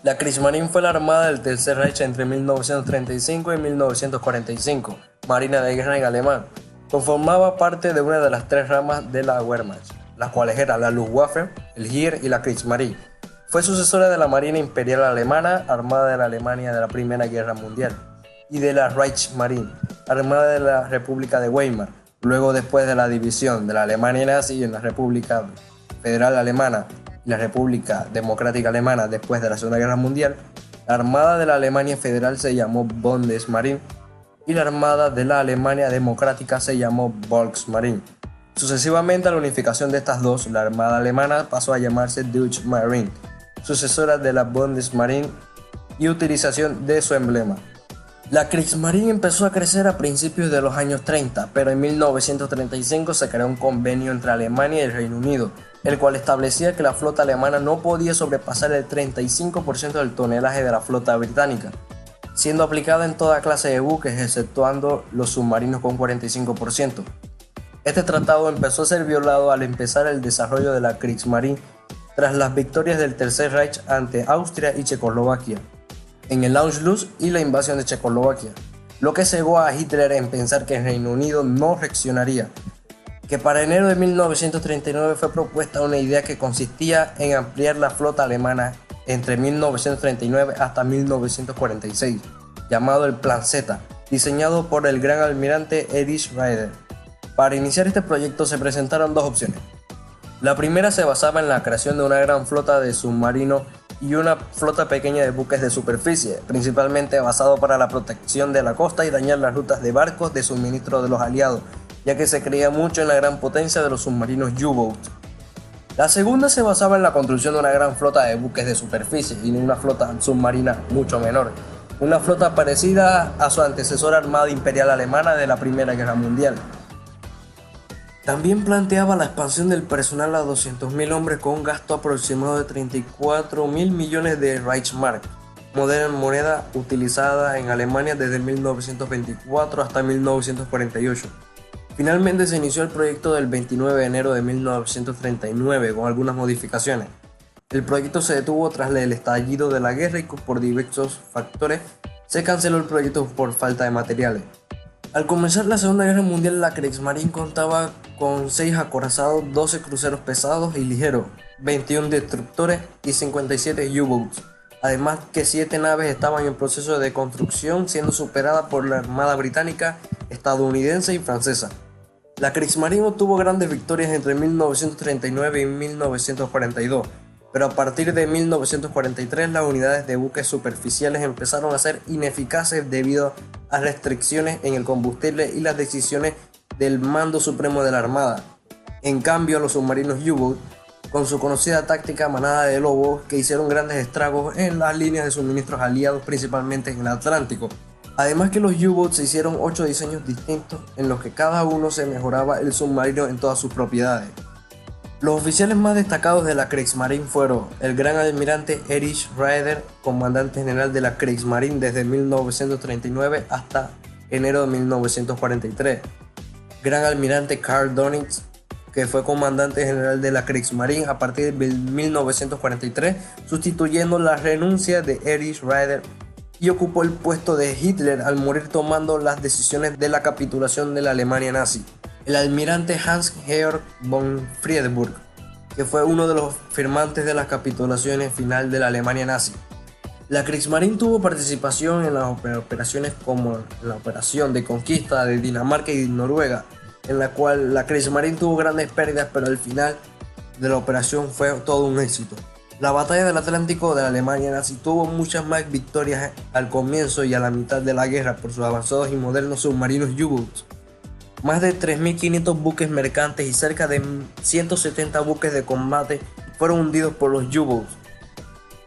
La Kriegsmarine fue la armada del Tercer Reich entre 1935 y 1945, marina de guerra en alemán. Conformaba parte de una de las tres ramas de la Wehrmacht, las cuales eran la Luftwaffe, el Heer y la Kriegsmarine. Fue sucesora de la Marina Imperial Alemana, armada de la Alemania de la Primera Guerra Mundial, y de la Reichsmarine, armada de la República de Weimar. Luego, después de la división de la Alemania nazi en la República Federal Alemana y la República Democrática Alemana después de la Segunda Guerra Mundial, la Armada de la Alemania Federal se llamó Bundesmarine y la Armada de la Alemania Democrática se llamó Volksmarine. Sucesivamente, a la unificación de estas dos, la Armada Alemana pasó a llamarse Deutsche Marine, sucesora de la Bundesmarine y utilización de su emblema. La Kriegsmarine empezó a crecer a principios de los años 30, pero en 1935 se creó un convenio entre Alemania y el Reino Unido, el cual establecía que la flota alemana no podía sobrepasar el 35% del tonelaje de la flota británica, siendo aplicada en toda clase de buques, exceptuando los submarinos con 45%. Este tratado empezó a ser violado al empezar el desarrollo de la Kriegsmarine tras las victorias del Tercer Reich ante Austria y Checoslovaquia en el Anschluss y la invasión de Checoslovaquia, lo que cegó a Hitler en pensar que el Reino Unido no reaccionaría. Que para enero de 1939 fue propuesta una idea que consistía en ampliar la flota alemana entre 1939 hasta 1946, llamado el Plan Z, diseñado por el gran almirante Erich Raeder. Para iniciar este proyecto se presentaron dos opciones. La primera se basaba en la creación de una gran flota de submarinos y una flota pequeña de buques de superficie, principalmente basado para la protección de la costa y dañar las rutas de barcos de suministro de los aliados, ya que se creía mucho en la gran potencia de los submarinos U-Boat. La segunda se basaba en la construcción de una gran flota de buques de superficie y una flota submarina mucho menor, una flota parecida a su antecesora Armada Imperial Alemana de la Primera Guerra Mundial. También planteaba la expansión del personal a 200.000 hombres con un gasto aproximado de 34.000 millones de Reichsmark, moneda utilizada en Alemania desde 1924 hasta 1948. Finalmente se inició el proyecto del 29 de enero de 1939 con algunas modificaciones. El proyecto se detuvo tras el estallido de la guerra y por diversos factores se canceló el proyecto por falta de materiales. Al comenzar la Segunda Guerra Mundial, la Kriegsmarine contaba con 6 acorazados, 12 cruceros pesados y ligeros, 21 destructores y 57 U-Boats. Además que 7 naves estaban en proceso de construcción, siendo superadas por la Armada británica, estadounidense y francesa. La Kriegsmarine obtuvo grandes victorias entre 1939 y 1942, pero a partir de 1943 las unidades de buques superficiales empezaron a ser ineficaces debido a restricciones en el combustible y las decisiones del mando supremo de la Armada. En cambio, los submarinos U-Boat, con su conocida táctica manada de lobos, que hicieron grandes estragos en las líneas de suministros aliados, principalmente en el Atlántico. Además que los U-Boats se hicieron 8 diseños distintos en los que cada uno se mejoraba el submarino en todas sus propiedades. Los oficiales más destacados de la Kriegsmarine fueron el gran almirante Erich Raeder, comandante general de la Kriegsmarine desde 1939 hasta enero de 1943, gran almirante Karl Dönitz, que fue comandante general de la Kriegsmarine a partir de 1943, sustituyendo la renuncia de Erich Raeder, y ocupó el puesto de Hitler al morir tomando las decisiones de la capitulación de la Alemania nazi. El almirante Hans-Georg von Friedeburg, que fue uno de los firmantes de las capitulaciones final de la Alemania nazi. La Kriegsmarine tuvo participación en las operaciones como la operación de conquista de Dinamarca y Noruega, en la cual la Kriegsmarine tuvo grandes pérdidas, pero al final de la operación fue todo un éxito. La batalla del Atlántico de la Alemania nazi tuvo muchas más victorias al comienzo y a la mitad de la guerra por sus avanzados y modernos submarinos U-Boats. Más de 3.500 buques mercantes y cerca de 170 buques de combate fueron hundidos por los U-Boats.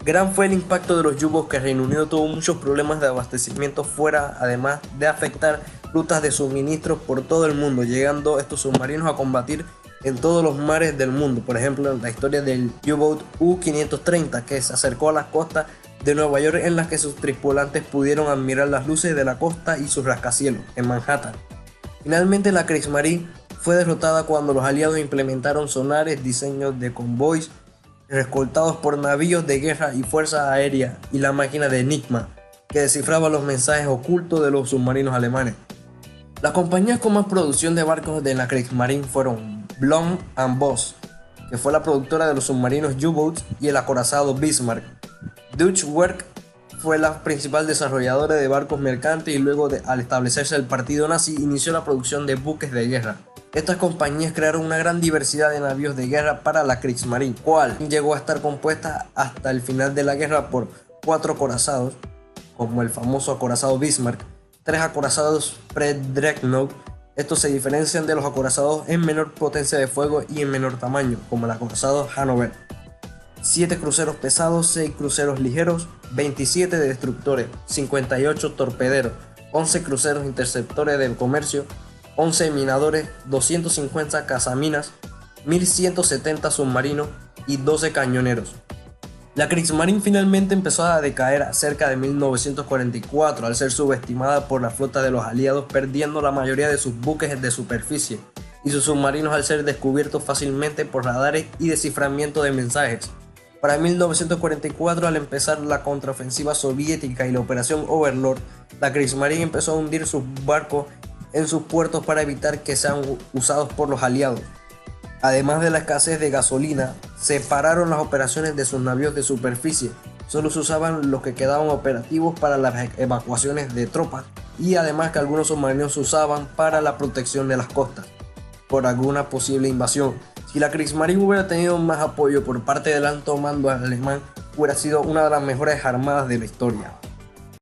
Gran fue el impacto de los U-Boats, que el Reino Unido tuvo muchos problemas de abastecimiento fuera, además de afectar rutas de suministros por todo el mundo, llegando estos submarinos a combatir en todos los mares del mundo. Por ejemplo, en la historia del U-Boat U-530, que se acercó a las costas de Nueva York, en las que sus tripulantes pudieron admirar las luces de la costa y sus rascacielos en Manhattan. Finalmente, la Kriegsmarine fue derrotada cuando los aliados implementaron sonares, diseños de convoys escoltados por navíos de guerra y fuerza aérea y la máquina de Enigma, que descifraba los mensajes ocultos de los submarinos alemanes. Las compañías con más producción de barcos de la Kriegsmarine fueron Blohm & Voss, que fue la productora de los submarinos U-Boats y el acorazado Bismarck. Deutsche Werke fue la principal desarrolladora de barcos mercantes y luego al establecerse el partido nazi inició la producción de buques de guerra. Estas compañías crearon una gran diversidad de navíos de guerra para la Kriegsmarine, cual llegó a estar compuesta hasta el final de la guerra por 4 acorazados, como el famoso acorazado Bismarck, 3 acorazados Pre-Dreadnought. Estos se diferencian de los acorazados en menor potencia de fuego y en menor tamaño, como el acorazado Hannover. 7 cruceros pesados, 6 cruceros ligeros, 27 destructores, 58 torpederos, 11 cruceros interceptores del comercio, 11 minadores, 250 cazaminas, 1170 submarinos y 12 cañoneros. La Kriegsmarine finalmente empezó a decaer cerca de 1944 al ser subestimada por la flota de los aliados, perdiendo la mayoría de sus buques de superficie y sus submarinos al ser descubiertos fácilmente por radares y desciframiento de mensajes. Para 1944, al empezar la contraofensiva soviética y la operación Overlord, la Kriegsmarine empezó a hundir sus barcos en sus puertos para evitar que sean usados por los aliados. Además de la escasez de gasolina, separaron las operaciones de sus navíos de superficie. Solo se usaban los que quedaban operativos para las evacuaciones de tropas y además que algunos submarinos se usaban para la protección de las costas por alguna posible invasión. Si la Kriegsmarine hubiera tenido más apoyo por parte del alto mando alemán, hubiera sido una de las mejores armadas de la historia.